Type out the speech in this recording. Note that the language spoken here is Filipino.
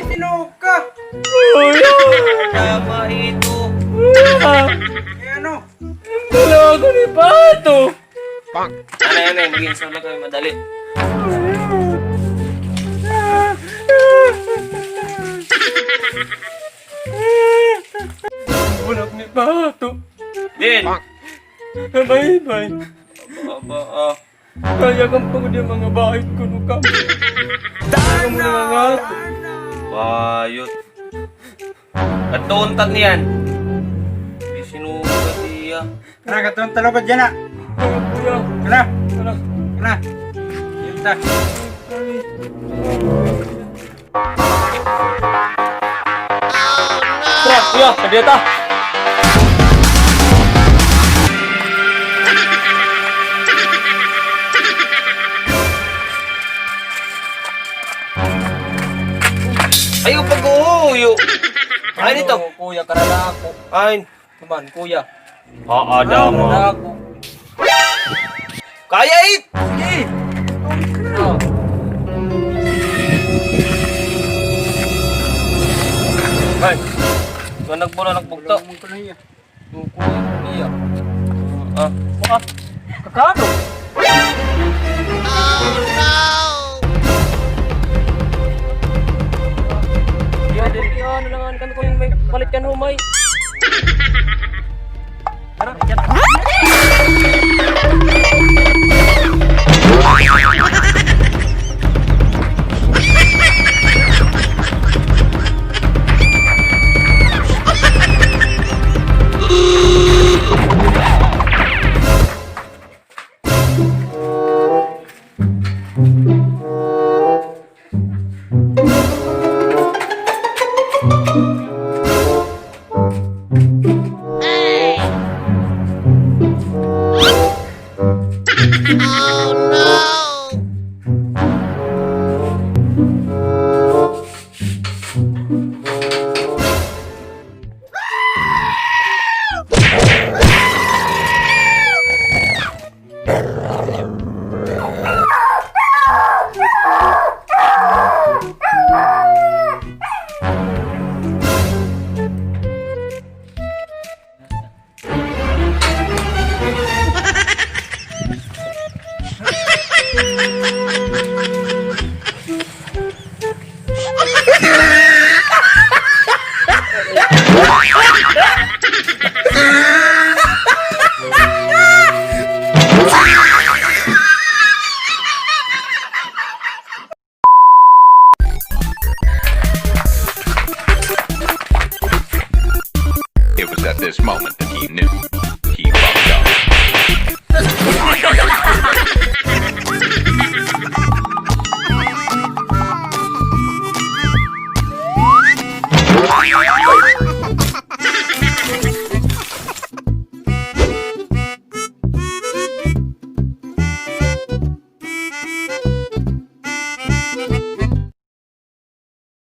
Tinawag ka. Kuya! Tama ito. Ano? Dalawa ko ni Pato! Ano yan eh, mag-install lang kami madali. Bulak ni Pato! Din! Bye-bye! Aba, Kaya kang pagod yung mga bahit ko nung kami. Kaya mo na nga. bayot. At tuuntan niyan. Di sinukat niya. Kana ka itong talabad dyan na. Kaya kuya. Kana. Anak. Kana. Yun ta. Tara, kuya, kadeta. Ayaw pag-uuyo. Ay, nito. Kuya, karala ako. Ay. Naman, kuya. Ada mo. Karala ako. Kaya it! Sige. Oh. Ay, ganag mo na nagbugta. Tulungan ko na iya. Yung kuya. Ah. Mukha. Kakano? Yan din, yan nalangan kan ko yung may palit yan humay. Tara, yan. It was at this moment that he knew he fucked up.